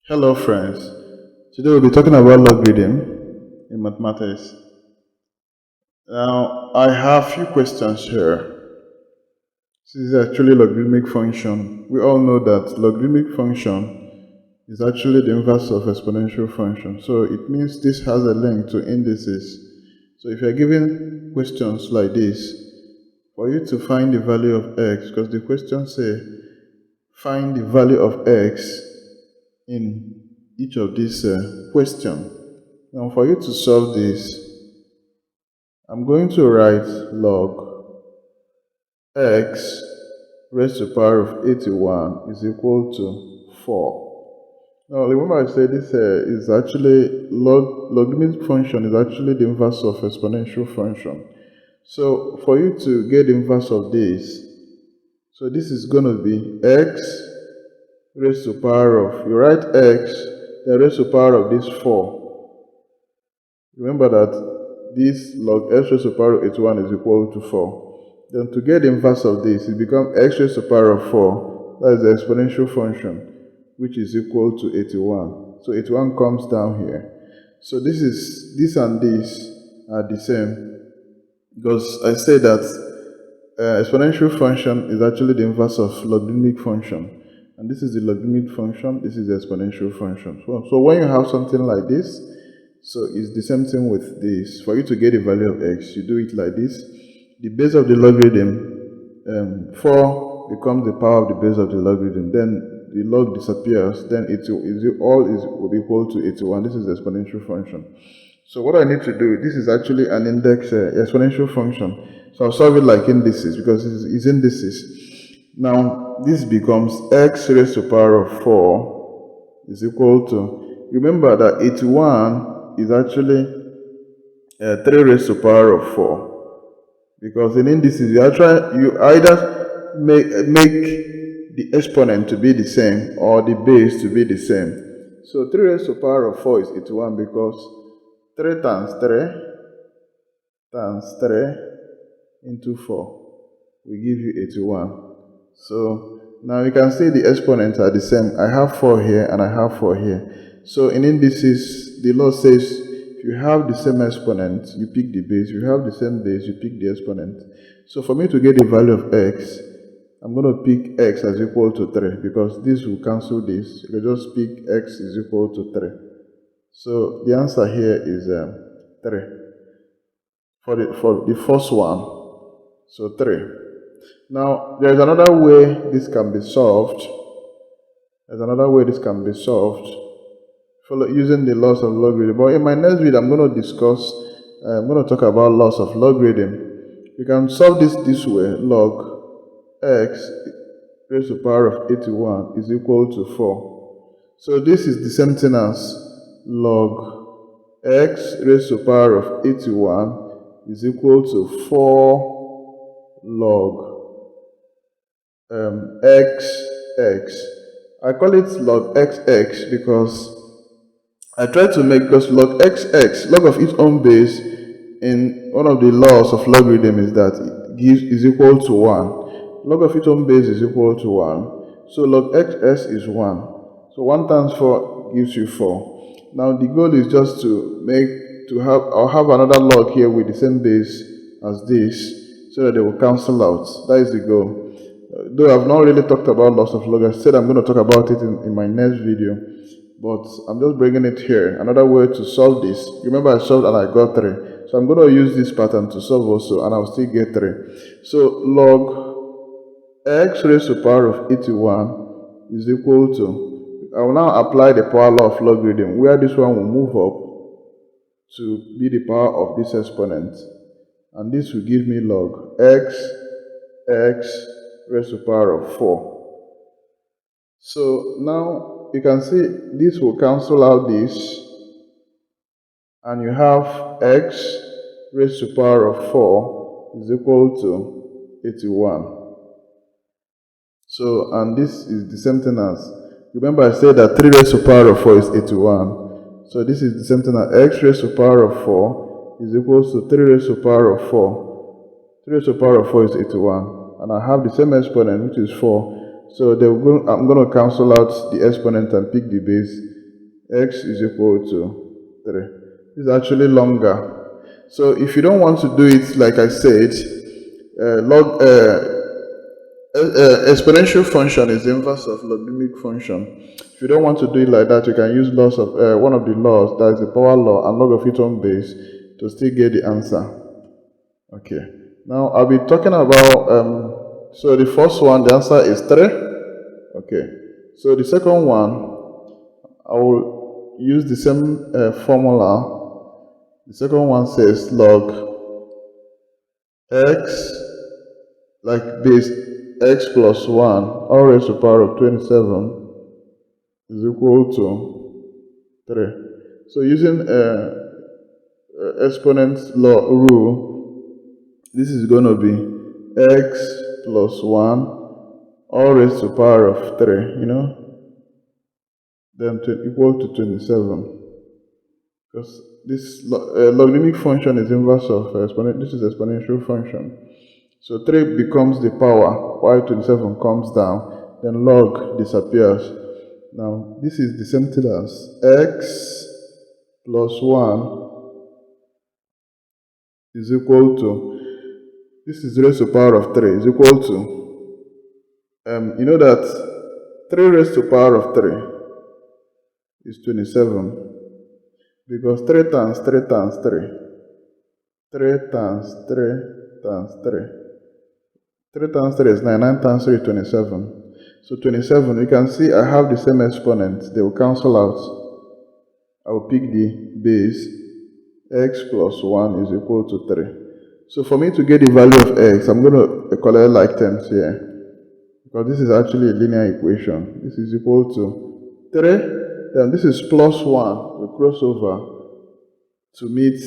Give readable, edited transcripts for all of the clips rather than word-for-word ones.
Hello friends, today we'll be talking about logarithm in mathematics. Now I have few questions here. This is actually logarithmic function. We all know that logarithmic function is actually the inverse of exponential function. So it means this has a link to indices. So if you're given questions like this, for you to find the value of x, because the question say find the value of x in each of these questions. Now for you to solve this, I'm going to write log x raised to the power of 81 is equal to 4. Now remember I said this is actually logarithmic function is actually the inverse of exponential function. So for you to get the inverse of this, so this is going to be x raised to the power of, you write x, then raised to the power of this 4. Remember that this log x raised to the power of 81 is equal to 4. Then to get the inverse of this, it becomes x raised to the power of 4. That is the exponential function, which is equal to 81. So 81 comes down here. So this and this are the same, because I say that exponential function is actually the inverse of logarithmic function. And this is the logarithmic function, this is the exponential function. So when you have something like this, so it's the same thing with this. For you to get the value of x, you do it like this. The base of the logarithm, 4 becomes the power of the base of the logarithm. Then the log disappears. Then will be equal to 81. This is the exponential function. So what I need to do, this is actually an index exponential function. So I'll solve it like indices because it's indices. Now this becomes x raised to the power of 4 is equal to, remember that 81 is actually 3 raised to the power of 4. Because in indices, you either make the exponent to be the same or the base to be the same. So 3 raised to the power of 4 is 81 because 3 times 3 into 4 will give you 81. So now you can see the exponents are the same. I have 4 here and I have 4 here. So in indices, the law says if you have the same exponent, you pick the base. If you have the same base, you pick the exponent. So for me to get the value of x, I'm going to pick x as equal to 3 because this will cancel this. You can just pick x is equal to 3. So the answer here is 3 for the first one. So 3. Now there is another way this can be solved. Using the laws of logarithm. But in my next video, I'm going to talk about laws of logarithm. You can solve this way. Log x raised to the power of 81 is equal to 4. So this is the same thing as log x raised to the power of 81 is equal to 4 log xx. I call it log xx because I try to make, because log xx, log of its own base, in one of the laws of logarithm is that it is equal to 1. Log of its own base is equal to 1. So log xs is 1. So 1 times 4 gives you 4. Now the goal is just I'll have another log here with the same base as this, so that they will cancel out. That is the goal. Though I've not really talked about loss of log, I said I'm going to talk about it in my next video, but I'm just bringing it here. Another way to solve this, remember I solved and I got 3, so I'm going to use this pattern to solve also and I'll still get 3. So log x raised to the power of 81 is equal to, I will now apply the power law of logarithm, where this one will move up to be the power of this exponent, and this will give me log x raised to the power of 4. So now you can see this will cancel out this, and you have x raised to the power of 4 is equal to 81. So, and this is the same thing as, remember I said that 3 raised to the power of 4 is 81. So this is the same thing as x raised to the power of 4 is equal to 3 raised to the power of 4. 3 raised to the power of 4 is 81. And I have the same exponent, which is 4. So I'm going to cancel out the exponent and pick the base. x is equal to 3. This is actually longer. So if you don't want to do it like I said, exponential function is the inverse of logarithmic function. If you don't want to do it like that, you can use laws of one of the laws, that is the power law and log of its own base, to still get the answer. Okay. Now I'll be talking about so the first one, the answer is 3. Okay. So the second one, I will use the same formula. The second one says log x, like base x plus 1 all raised to the power of 27 is equal to 3. So using exponent law rule, this is going to be x plus 1 all raised to the power of 3, then equal to 27. Because this logarithmic function is inverse of exponential. This is exponential function. So 3 becomes the power, while 27 comes down, then log disappears. Now, this is the same thing as x plus 1 is equal to, this is raised to the power of 3, is equal to, you know that 3 raised to the power of 3 is 27, because 3 times 3 times 3, 3 times 3 times 3, 3 times 3 is 9, 9 times 3 is 27. So 27, you can see I have the same exponent. They will cancel out. I will pick the base. X plus 1 is equal to 3. So for me to get the value of x, I'm going to collect like terms here. Because this is actually a linear equation. This is equal to 3. Then this is plus 1. We cross over to meet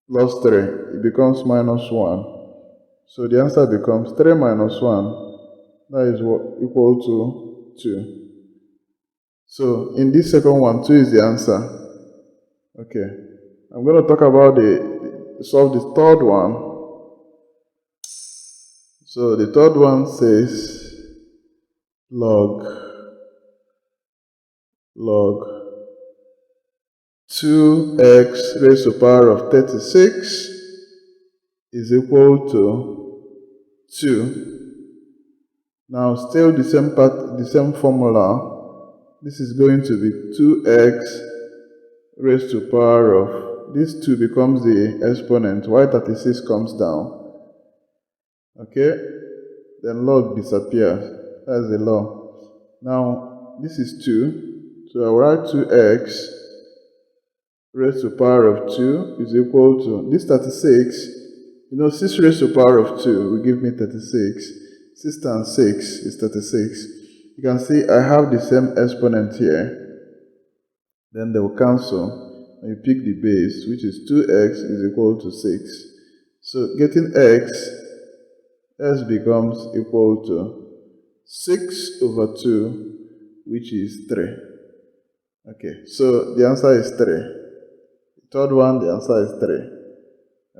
plus 3. It becomes minus 1. So the answer becomes 3 minus 1. That is what equal to 2. So in this second one, 2 is the answer. Okay. I'm going to talk about solve the third one. So the third one says log 2x raised to the power of 36 is equal to 2. Now still the same formula. This is going to be 2x raised to the power of, this 2 becomes the exponent, while 36 comes down. Okay, then log disappears. That's the law. Now this is 2, so I'll write 2x raised to the power of 2 is equal to, this 36, 6 raised to the power of 2 will give me 36. 6 times 6 is 36. You can see I have the same exponent here. Then they will cancel, and you pick the base, which is 2x is equal to 6. So getting x becomes equal to 6 over 2, which is 3. Okay, so the answer is 3. The third one, the answer is 3.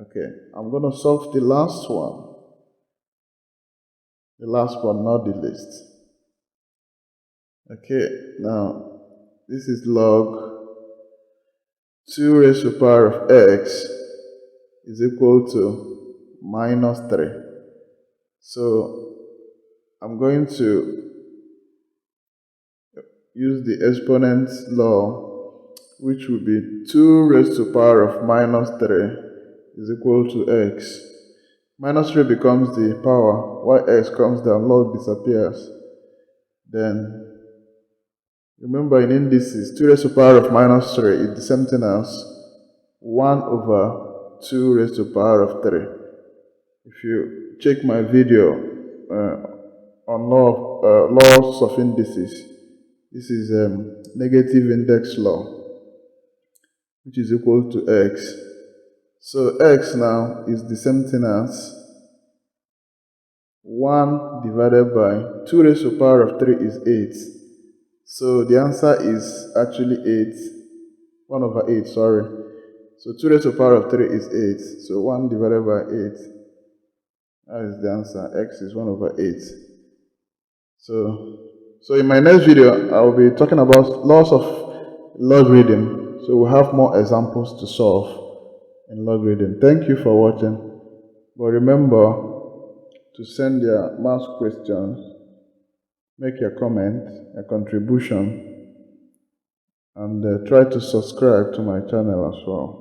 Okay, I'm going to solve the last one. The last one, not the least. Okay, now this is log 2 raised to the power of x is equal to minus 3. So I'm going to use the exponent law, which will be 2 raised to the power of minus 3 is equal to x. Minus 3 becomes the power, while x comes down, log disappears. Then remember, in indices, 2 raised to the power of minus 3 is the same thing as 1 over 2 raised to the power of 3. If you check my video on laws of indices, this is negative index law, which is equal to x. So x now is the same thing as 1 divided by 2 raised to the power of 3 is 8. So the answer is actually 8. 1 over 8, sorry. So 2 raised to the power of 3 is 8. So 1 divided by 8. That is the answer. X is 1 over 8. So in my next video, I will be talking about laws of logarithm. So we'll have more examples to solve in logarithm. Thank you for watching. But remember to send your math questions, make your comment, a contribution, and try to subscribe to my channel as well.